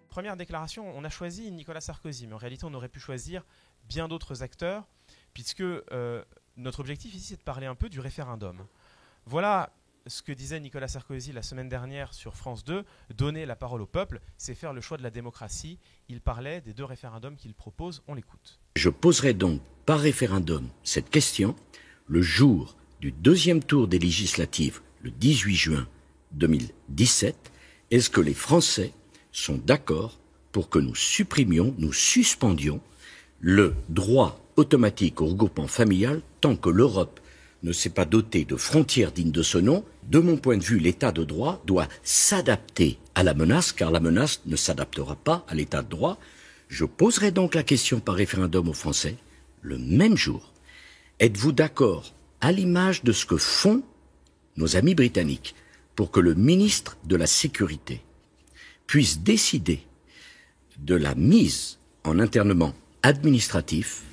Première déclaration, on a choisi Nicolas Sarkozy, mais en réalité on aurait pu choisir bien d'autres acteurs, puisque notre objectif ici c'est de parler un peu du référendum. Voilà ce que disait Nicolas Sarkozy la semaine dernière sur France 2, donner la parole au peuple, c'est faire le choix de la démocratie. Il parlait des 2 référendums qu'il propose, on l'écoute. Je poserai donc par référendum cette question le jour du 2e tour des législatives, le 18 juin 2017. Est-ce que les Français sont d'accord pour que nous supprimions, nous suspendions le droit automatique au regroupement familial tant que l'Europe ne s'est pas dotée de frontières dignes de ce nom? De mon point de vue, l'état de droit doit s'adapter à la menace, car la menace ne s'adaptera pas à l'état de droit. Je poserai donc la question par référendum aux Français, le même jour. Êtes-vous d'accord, à l'image de ce que font nos amis britanniques, pour que le ministre de la Sécurité puisse décider de la mise en internement administratif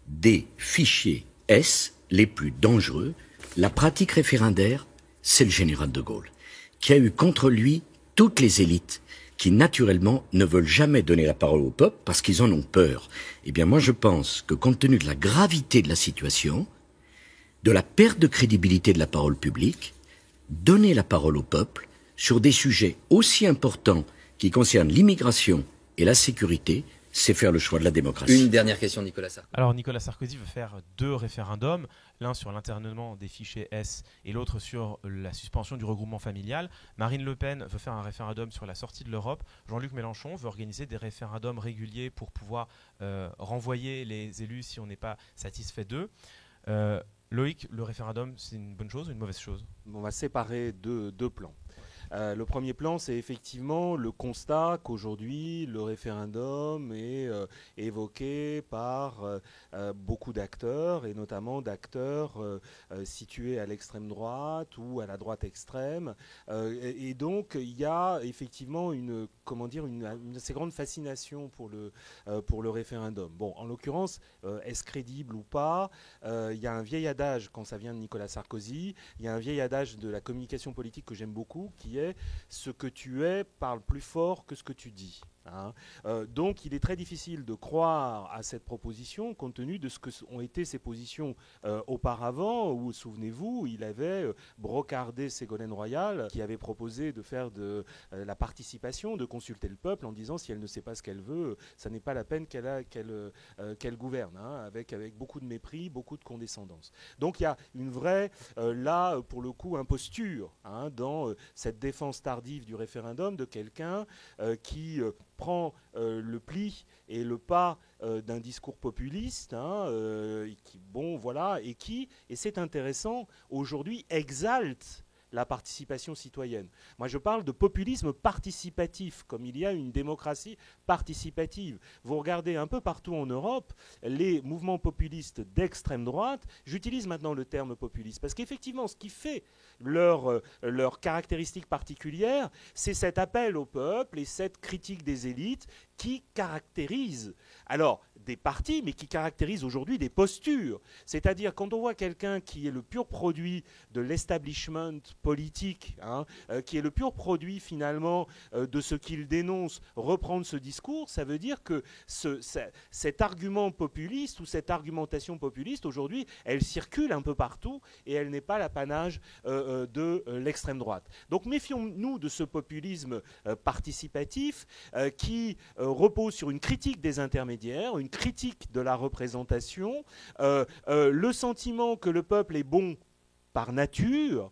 des fichiers S les plus dangereux? La pratique référendaire, c'est le général de Gaulle, qui a eu contre lui toutes les élites qui, naturellement, ne veulent jamais donner la parole au peuple parce qu'ils en ont peur. Eh bien, moi, je pense que, compte tenu de la gravité de la situation, de la perte de crédibilité de la parole publique, donner la parole au peuple sur des sujets aussi importants qui concernent l'immigration et la sécurité, c'est faire le choix de la démocratie. Une dernière question, Nicolas Sarkozy. Alors Nicolas Sarkozy veut faire 2 référendums, l'un sur l'internement des fichiers S et l'autre sur la suspension du regroupement familial. Marine Le Pen veut faire un référendum sur la sortie de l'Europe. Jean-Luc Mélenchon veut organiser des référendums réguliers pour pouvoir renvoyer les élus si on n'est pas satisfait d'eux. Loïc, le référendum, c'est une bonne chose ou une mauvaise chose? On va séparer deux plans. Le premier plan, c'est effectivement le constat qu'aujourd'hui, le référendum est évoqué par beaucoup d'acteurs, et notamment d'acteurs situés à l'extrême droite ou à la droite extrême. Et donc, il y a effectivement une assez grande fascination pour le référendum. Bon, en l'occurrence, est-ce crédible ou pas? Il y a un vieil adage, quand ça vient de Nicolas Sarkozy, il y a un vieil adage de la communication politique que j'aime beaucoup, qui est « ce que tu es parle plus fort que ce que tu dis ». Hein. Donc il est très difficile de croire à cette proposition compte tenu de ce que ont été ses positions auparavant où, souvenez-vous, il avait brocardé Ségolène Royal qui avait proposé de faire de la participation, de consulter le peuple en disant si elle ne sait pas ce qu'elle veut, ça n'est pas la peine qu'elle gouverne, hein, avec beaucoup de mépris, beaucoup de condescendance. Donc il y a une vraie, là pour le coup, imposture, hein, dans cette défense tardive du référendum de quelqu'un qui prend le pli et le pas d'un discours populiste, hein, et c'est intéressant, aujourd'hui exalte la participation citoyenne. Moi, je parle de populisme participatif, comme il y a une démocratie participative. Vous regardez un peu partout en Europe, les mouvements populistes d'extrême droite, j'utilise maintenant le terme populiste, parce qu'effectivement, ce qui fait leur caractéristique particulière, c'est cet appel au peuple et cette critique des élites qui caractérise, alors des partis, mais qui caractérise aujourd'hui des postures. C'est-à-dire quand on voit quelqu'un qui est le pur produit de l'establishment politique, hein, qui est le pur produit finalement de ce qu'il dénonce, reprendre ce discours, ça veut dire que cet argument populiste ou cette argumentation populiste, aujourd'hui, elle circule un peu partout et elle n'est pas l'apanage de l'extrême droite. Donc méfions-nous de ce populisme participatif qui repose sur une critique des intermédiaires, une critique de la représentation, le sentiment que le peuple est bon par nature,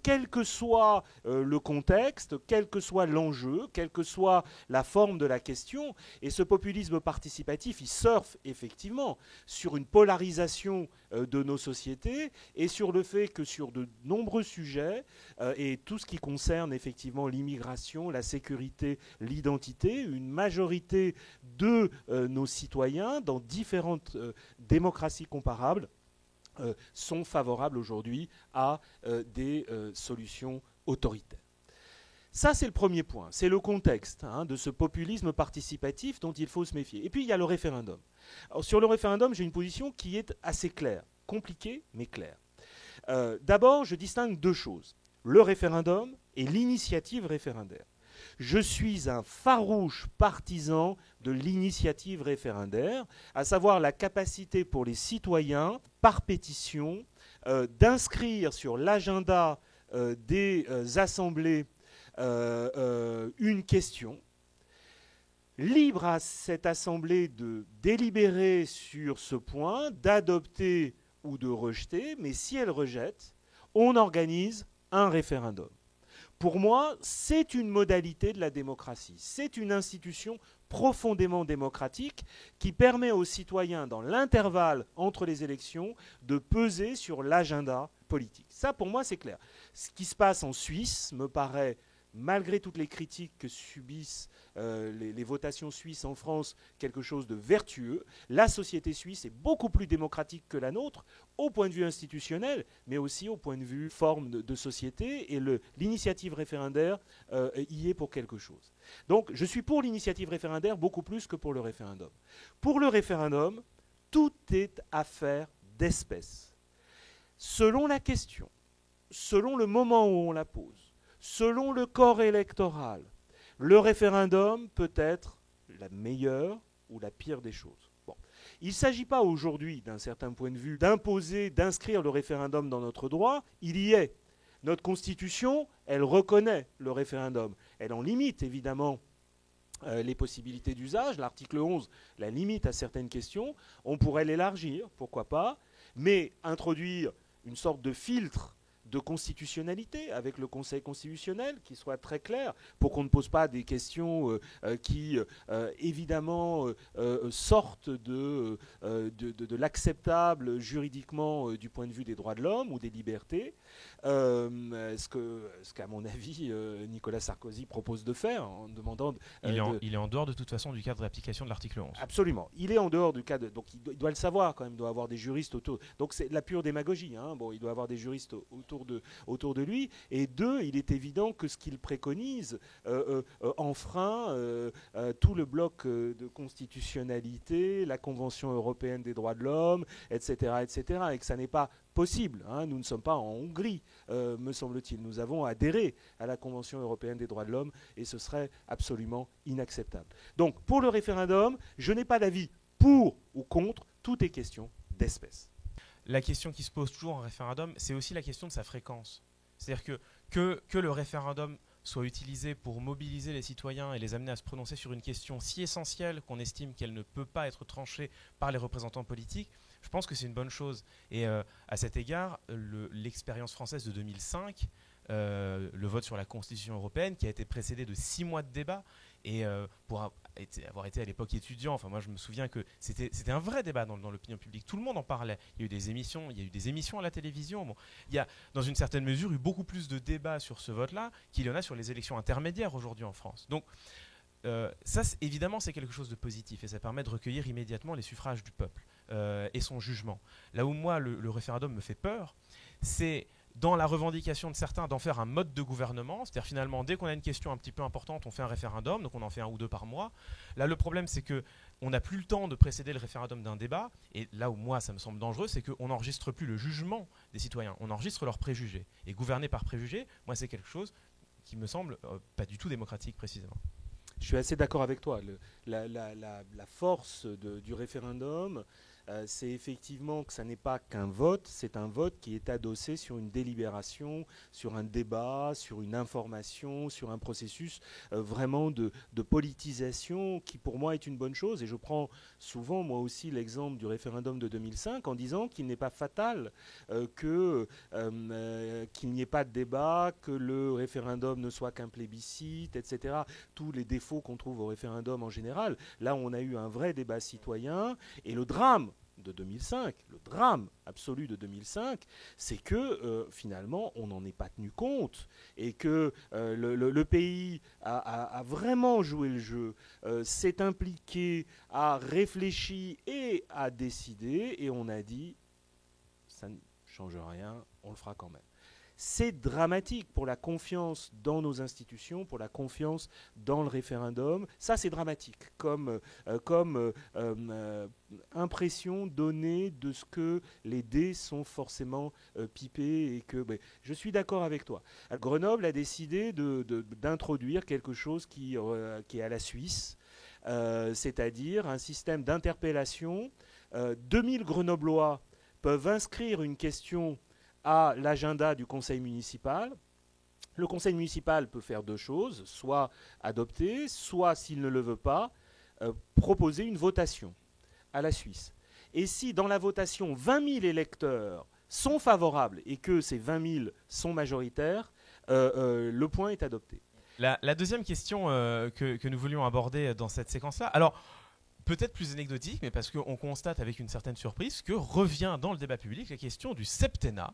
quel que soit le contexte, quel que soit l'enjeu, quelle que soit la forme de la question. Et ce populisme participatif, il surfe effectivement sur une polarisation de nos sociétés et sur le fait que sur de nombreux sujets, et tout ce qui concerne effectivement l'immigration, la sécurité, l'identité, une majorité de nos citoyens dans différentes démocraties comparables sont favorables aujourd'hui à des solutions autoritaires. Ça, c'est le premier point. C'est le contexte de ce populisme participatif dont il faut se méfier. Et puis, il y a le référendum. Alors, sur le référendum, j'ai une position qui est assez claire. Compliquée, mais claire. D'abord, je distingue deux choses. Le référendum et l'initiative référendaire. Je suis un farouche partisan de l'initiative référendaire, à savoir la capacité pour les citoyens, par pétition, d'inscrire sur l'agenda des assemblées une question, libre à cette assemblée de délibérer sur ce point, d'adopter ou de rejeter, mais si elle rejette, on organise un référendum. Pour moi, c'est une modalité de la démocratie. C'est une institution profondément démocratique qui permet aux citoyens, dans l'intervalle entre les élections, de peser sur l'agenda politique. Ça, pour moi, c'est clair. Ce qui se passe en Suisse me paraît, malgré toutes les critiques que subissent les votations suisses en France, quelque chose de vertueux. La société suisse est beaucoup plus démocratique que la nôtre, au point de vue institutionnel, mais aussi au point de vue forme de société, et l'initiative référendaire y est pour quelque chose. Donc, je suis pour l'initiative référendaire beaucoup plus que pour le référendum. Pour le référendum, tout est affaire d'espèce. Selon la question, selon le moment où on la pose, selon le corps électoral, le référendum peut être la meilleure ou la pire des choses. Bon. Il ne s'agit pas aujourd'hui, d'un certain point de vue, d'imposer, d'inscrire le référendum dans notre droit. Il y est. Notre Constitution, elle reconnaît le référendum. Elle en limite, évidemment, les possibilités d'usage. L'article 11 la limite à certaines questions. On pourrait l'élargir, pourquoi pas, mais introduire une sorte de filtre de constitutionnalité avec le Conseil constitutionnel qui soit très clair pour qu'on ne pose pas des questions qui évidemment sortent de l'acceptable juridiquement du point de vue des droits de l'homme ou des libertés, ce qu'à mon avis Nicolas Sarkozy propose de faire en demandant... Il est en dehors de toute façon du cadre d'application de l'article 11. Absolument. Il est en dehors du cadre... Donc il doit le savoir quand même, il doit avoir des juristes autour... Donc c'est de la pure démagogie. Bon, il doit avoir des juristes autour de lui. Et deux, il est évident que ce qu'il préconise enfreint tout le bloc de constitutionnalité, la Convention européenne des droits de l'homme, etc., etc., et que ça n'est pas possible. Nous ne sommes pas en Hongrie, me semble-t-il. Nous avons adhéré à la Convention européenne des droits de l'homme et ce serait absolument inacceptable. Donc, pour le référendum, je n'ai pas d'avis pour ou contre, tout est question d'espèce. La question qui se pose toujours en référendum, c'est aussi la question de sa fréquence. C'est-à-dire que le référendum soit utilisé pour mobiliser les citoyens et les amener à se prononcer sur une question si essentielle qu'on estime qu'elle ne peut pas être tranchée par les représentants politiques, je pense que c'est une bonne chose. Et à cet égard, l'expérience française de 2005, le vote sur la Constitution européenne, qui a été précédé de 6 mois de débat, et pour avoir été à l'époque étudiant, enfin moi je me souviens que c'était un vrai débat dans l'opinion publique, tout le monde en parlait, il y a eu des émissions à la télévision, bon, il y a dans une certaine mesure eu beaucoup plus de débats sur ce vote-là qu'il y en a sur les élections intermédiaires aujourd'hui en France. Donc ça, évidemment, c'est quelque chose de positif et ça permet de recueillir immédiatement les suffrages du peuple et son jugement. Là où moi, le référendum me fait peur, c'est dans la revendication de certains d'en faire un mode de gouvernement, c'est-à-dire finalement, dès qu'on a une question un petit peu importante, on fait un référendum, donc on en fait 1 ou 2 par mois. Là, le problème, c'est qu'on n'a plus le temps de précéder le référendum d'un débat, et là où moi, ça me semble dangereux, c'est qu'on n'enregistre plus le jugement des citoyens, on enregistre leurs préjugés. Et gouverner par préjugés, moi, c'est quelque chose qui me semble pas du tout démocratique, précisément. Je suis assez d'accord avec toi. La force du référendum, c'est effectivement que ça n'est pas qu'un vote, c'est un vote qui est adossé sur une délibération, sur un débat, sur une information, sur un processus vraiment de politisation qui pour moi est une bonne chose. Et je prends souvent moi aussi l'exemple du référendum de 2005 en disant qu'il n'est pas fatal qu'il n'y ait pas de débat, que le référendum ne soit qu'un plébiscite, etc. Tous les défauts qu'on trouve au référendum en général. Là, on a eu un vrai débat citoyen et le drame de 2005, le drame absolu de 2005, c'est que finalement on n'en est pas tenu compte et que le pays a vraiment joué le jeu, s'est impliqué, a réfléchi et a décidé et on a dit ça ne change rien, on le fera quand même. c'est dramatique pour la confiance dans nos institutions, pour la confiance dans le référendum. Ça, c'est dramatique comme impression donnée de ce que les dés sont forcément pipés. Et que, je suis d'accord avec toi. Grenoble a décidé d'introduire quelque chose qui est à la Suisse, c'est-à-dire un système d'interpellation. 2000 Grenoblois peuvent inscrire une question à l'agenda du conseil municipal. Le conseil municipal peut faire deux choses, soit adopter, soit, s'il ne le veut pas, proposer une votation à la Suisse. Et si dans la votation 20 000 électeurs sont favorables et que ces 20 000 sont majoritaires, le point est adopté. La deuxième question que nous voulions aborder dans cette séquence-là, alors peut-être plus anecdotique, mais parce qu'on constate avec une certaine surprise que revient dans le débat public la question du septennat,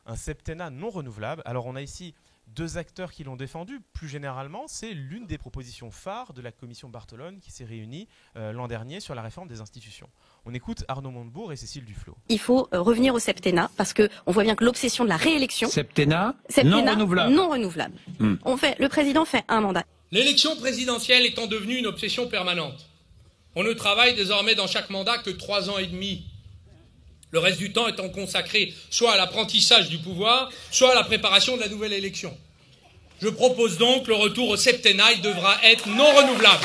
un septennat non renouvelable. Alors on a ici deux acteurs qui l'ont défendu. Plus généralement, c'est l'une des propositions phares de la commission Bartolone qui s'est réunie l'an dernier sur la réforme des institutions. On écoute Arnaud Montebourg et Cécile Duflot. Il faut revenir au septennat parce qu'on voit bien que l'obsession de la réélection... Septennat non renouvelable. Non renouvelable. Le président fait un mandat. L'élection présidentielle étant devenue une obsession permanente, on ne travaille désormais dans chaque mandat que 3 ans et demi. Le reste du temps étant consacré soit à l'apprentissage du pouvoir, soit à la préparation de la nouvelle élection. Je propose donc le retour au septennat, il devra être non renouvelable.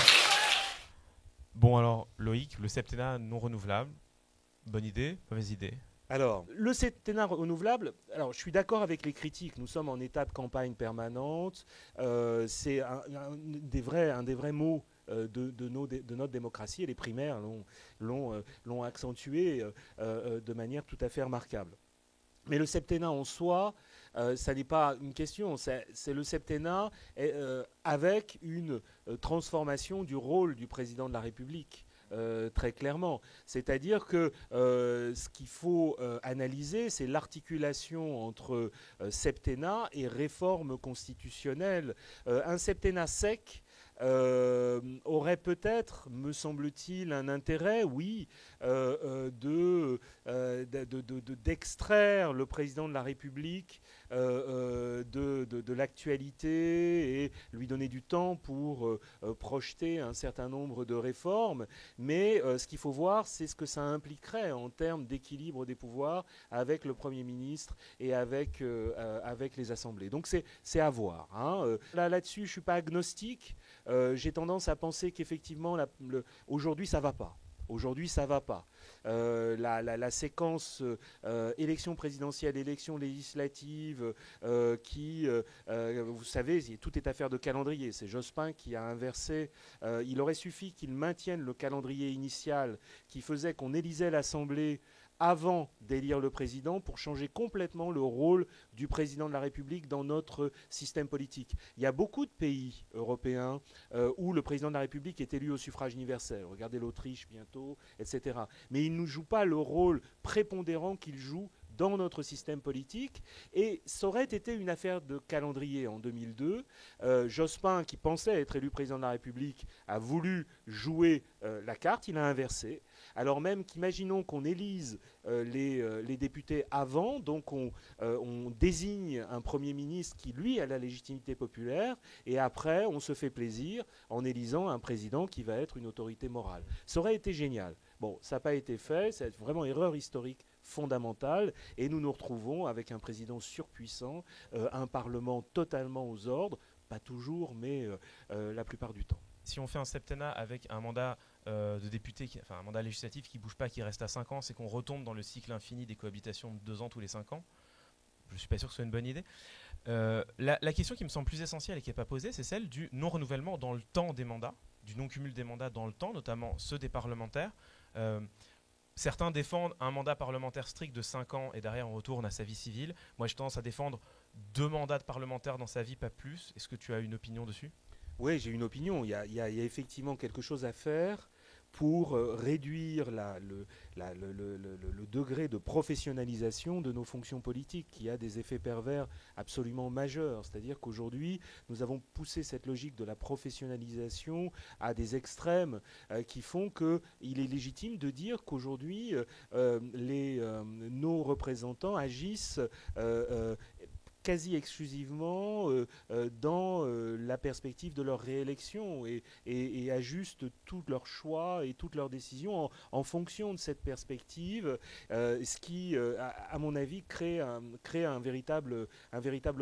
Bon alors, Loïc, le septennat non renouvelable, bonne idée, mauvaise idée? Alors, le septennat renouvelable, alors je suis d'accord avec les critiques, nous sommes en état de campagne permanente, c'est un des vrais mots de notre démocratie, et les primaires l'ont accentué de manière tout à fait remarquable. Mais le septennat en soi, ça n'est pas une question, c'est le septennat avec une transformation du rôle du président de la République. Très clairement. C'est-à-dire que ce qu'il faut analyser, c'est l'articulation entre septennat et réforme constitutionnelle. Un septennat sec aurait peut-être, me semble-t-il, un intérêt, oui, d'extraire le président de la République de l'actualité et lui donner du temps pour projeter un certain nombre de réformes. Mais ce qu'il faut voir, c'est ce que ça impliquerait en termes d'équilibre des pouvoirs avec le Premier ministre et avec les assemblées. Donc c'est à voir. Hein. Là-dessus, je ne suis pas agnostique. J'ai tendance à penser qu'effectivement, aujourd'hui, ça ne va pas. Aujourd'hui, ça ne va pas. La séquence élection présidentielle, élection législative, vous savez, tout est affaire de calendrier. C'est Jospin qui a inversé. Il aurait suffi qu'il maintienne le calendrier initial qui faisait qu'on élisait l'Assemblée avant d'élire le président pour changer complètement le rôle du président de la République dans notre système politique. Il y a beaucoup de pays européens où le président de la République est élu au suffrage universel. Regardez l'Autriche bientôt, etc. Mais il ne joue pas le rôle prépondérant qu'il joue dans notre système politique, et ça aurait été une affaire de calendrier en 2002. Jospin, qui pensait être élu président de la République, a voulu jouer la carte, il a inversé, alors même qu'imaginons qu'on élise les députés avant, donc on désigne un Premier ministre qui, lui, a la légitimité populaire, et après, on se fait plaisir en élisant un président qui va être une autorité morale. Ça aurait été génial. Bon, ça n'a pas été fait, c'est vraiment erreur historique fondamentale, et nous nous retrouvons avec un président surpuissant, un parlement totalement aux ordres, pas toujours, mais la plupart du temps. Si on fait un septennat avec un mandat de député, un mandat législatif qui ne bouge pas, qui reste à 5 ans, c'est qu'on retombe dans le cycle infini des cohabitations de 2 ans tous les 5 ans. Je ne suis pas sûr que ce soit une bonne idée. La question qui me semble plus essentielle et qui n'est pas posée, c'est celle du non-renouvellement dans le temps des mandats, du non-cumul des mandats dans le temps, notamment ceux des parlementaires. Certains défendent un mandat parlementaire strict de 5 ans et derrière on retourne à sa vie civile. Moi j'ai tendance à défendre 2 mandats de parlementaire dans sa vie, pas plus. Est-ce que tu as une opinion dessus ? Oui, j'ai une opinion. Il y a effectivement quelque chose à faire pour réduire le degré de professionnalisation de nos fonctions politiques, qui a des effets pervers absolument majeurs. C'est-à-dire qu'aujourd'hui, nous avons poussé cette logique de la professionnalisation à des extrêmes qui font qu'il est légitime de dire qu'aujourd'hui, nos représentants agissent quasi exclusivement dans la perspective de leur réélection et ajustent tous leurs choix et toutes leurs décisions en fonction de cette perspective, ce qui, à mon avis, crée un véritable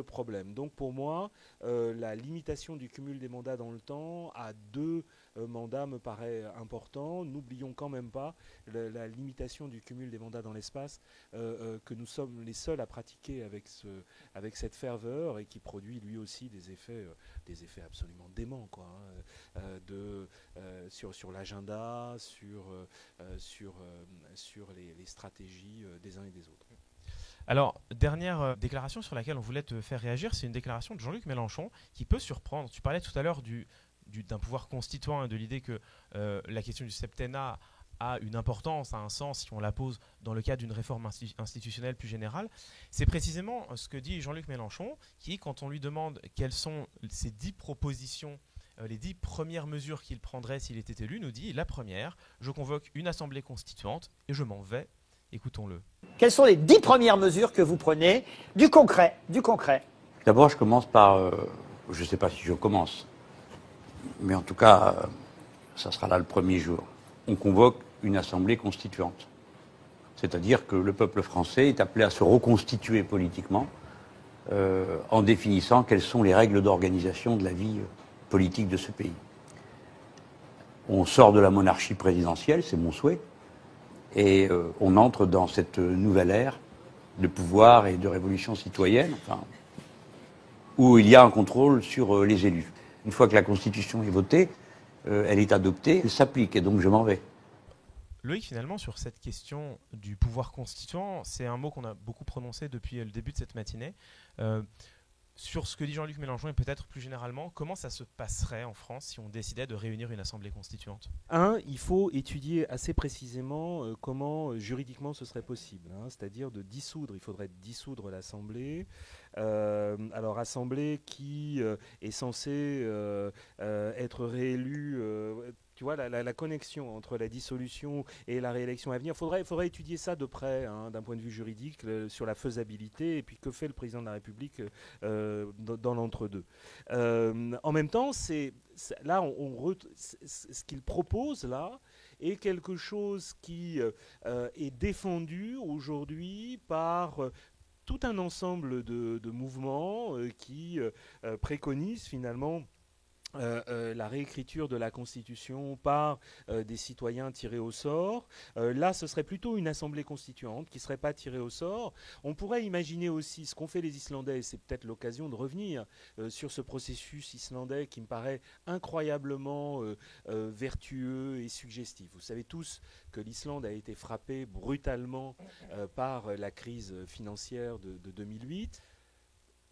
problème. Donc pour moi, la limitation du cumul des mandats dans le temps à 2 mandats me paraît important. N'oublions quand même pas la limitation du cumul des mandats dans l'espace que nous sommes les seuls à pratiquer avec cette ferveur et qui produit lui aussi des effets absolument déments, quoi, sur l'agenda, sur les stratégies des uns et des autres. Alors, dernière déclaration sur laquelle on voulait te faire réagir, c'est une déclaration de Jean-Luc Mélenchon qui peut surprendre. Tu parlais tout à l'heure d'un pouvoir constituant et de l'idée que la question du septennat a une importance, a un sens si on la pose dans le cadre d'une réforme institutionnelle plus générale. C'est précisément ce que dit Jean-Luc Mélenchon, qui, quand on lui demande quelles sont ces 10 propositions, les 10 premières mesures qu'il prendrait s'il était élu, nous dit: la première, je convoque une assemblée constituante et je m'en vais. Écoutons-le. Quelles sont les 10 premières mesures que vous prenez? Du concret. D'abord, je commence par... je ne sais pas si je commence, mais en tout cas, ça sera là le premier jour. On convoque une assemblée constituante. C'est-à-dire que le peuple français est appelé à se reconstituer politiquement en définissant quelles sont les règles d'organisation de la vie politique de ce pays. On sort de la monarchie présidentielle, c'est mon souhait, et on entre dans cette nouvelle ère de pouvoir et de révolution citoyenne, où il y a un contrôle sur les élus. Une fois que la Constitution est votée, elle est adoptée, elle s'applique, et donc je m'en vais. Loïc, finalement, sur cette question du pouvoir constituant, c'est un mot qu'on a beaucoup prononcé depuis le début de cette matinée. Sur ce que dit Jean-Luc Mélenchon et peut-être plus généralement, comment ça se passerait en France si on décidait de réunir une assemblée constituante ? Il faut étudier assez précisément comment juridiquement ce serait possible, c'est-à-dire il faudrait dissoudre l'Assemblée. Alors Assemblée qui est censée être réélue. Tu vois, la connexion entre la dissolution et la réélection à venir, faudrait étudier ça de près, d'un point de vue juridique, sur la faisabilité, et puis que fait le président de la République dans l'entre-deux. En même temps, ce qu'il propose là est quelque chose qui est défendu aujourd'hui par tout un ensemble de mouvements qui préconisent finalement la réécriture de la Constitution par des citoyens tirés au sort. Là, ce serait plutôt une assemblée constituante qui ne serait pas tirée au sort. On pourrait imaginer aussi ce qu'ont fait les Islandais, et c'est peut-être l'occasion de revenir sur ce processus islandais qui me paraît incroyablement vertueux et suggestif. Vous savez tous que l'Islande a été frappée brutalement par la crise financière de 2008.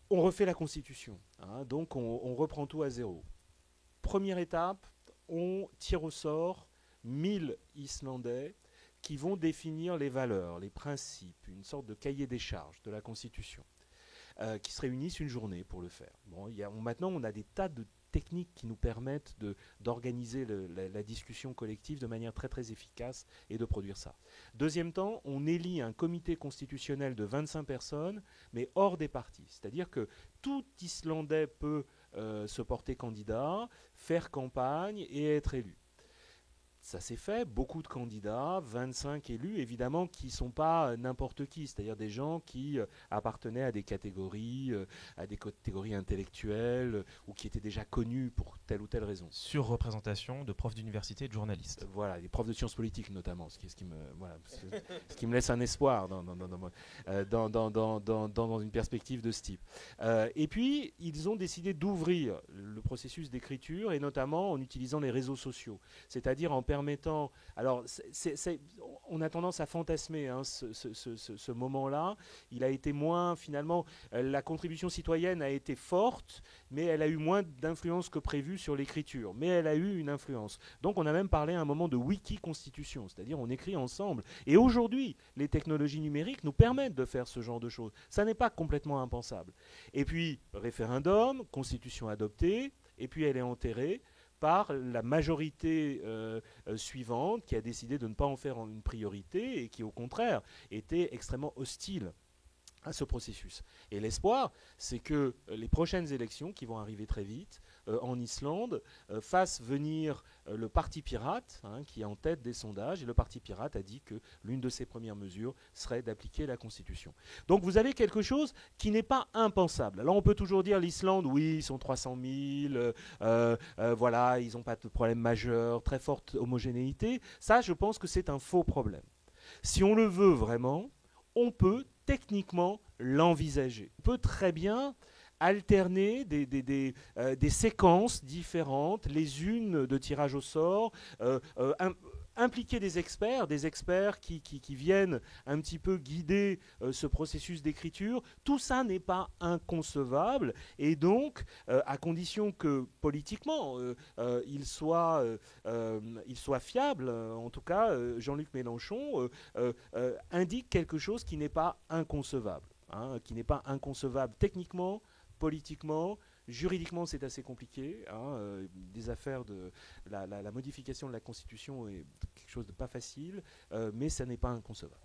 On refait la Constitution, donc on reprend tout à zéro. Première étape, on tire au sort 1000 Islandais qui vont définir les valeurs, les principes, une sorte de cahier des charges de la Constitution, qui se réunissent une journée pour le faire. Maintenant, on a des tas de techniques qui nous permettent d'organiser la discussion collective de manière très très efficace et de produire ça. Deuxième temps, on élit un comité constitutionnel de 25 personnes, mais hors des partis. C'est-à-dire que tout Islandais peut se porter candidat, faire campagne et être élu. Ça s'est fait, beaucoup de candidats, 25 élus, évidemment, qui ne sont pas n'importe qui, c'est-à-dire des gens qui appartenaient à des catégories intellectuelles ou qui étaient déjà connus pour telle ou telle raison. Surreprésentation de profs d'université et de journalistes. Voilà, des profs de sciences politiques notamment, ce qui me laisse un espoir dans une perspective de ce type. Et puis, ils ont décidé d'ouvrir le processus d'écriture, et notamment en utilisant les réseaux sociaux, c'est-à-dire en permettant... Alors, on a tendance à fantasmer ce moment-là. Il a été moins, finalement, la contribution citoyenne a été forte, mais elle a eu moins d'influence que prévu sur l'écriture. Mais elle a eu une influence. Donc, on a même parlé à un moment de wiki-constitution, c'est-à-dire on écrit ensemble. Et aujourd'hui, les technologies numériques nous permettent de faire ce genre de choses. Ça n'est pas complètement impensable. Et puis, référendum, constitution adoptée, et puis elle est enterrée par la majorité suivante qui a décidé de ne pas en faire une priorité et qui, au contraire, était extrêmement hostile à ce processus. Et l'espoir, c'est que les prochaines élections, qui vont arriver très vite, en Islande, fassent venir le Parti pirate, qui est en tête des sondages, et le Parti pirate a dit que l'une de ses premières mesures serait d'appliquer la Constitution. Donc vous avez quelque chose qui n'est pas impensable. Alors on peut toujours dire l'Islande, oui, ils sont 300 000, voilà, ils n'ont pas de problème majeur, très forte homogénéité. Ça, je pense que c'est un faux problème. Si on le veut vraiment, on peut techniquement l'envisager. On peut très bien alterner des séquences différentes, les unes de tirage au sort, impliquer des experts qui viennent un petit peu guider ce processus d'écriture. Tout ça n'est pas inconcevable, et donc, à condition que politiquement il soit fiable, en tout cas, Jean-Luc Mélenchon indique quelque chose qui n'est pas inconcevable, qui n'est pas inconcevable techniquement, politiquement. Juridiquement, c'est assez compliqué. Des affaires de la modification de la Constitution est quelque chose de pas facile, mais ça n'est pas inconcevable.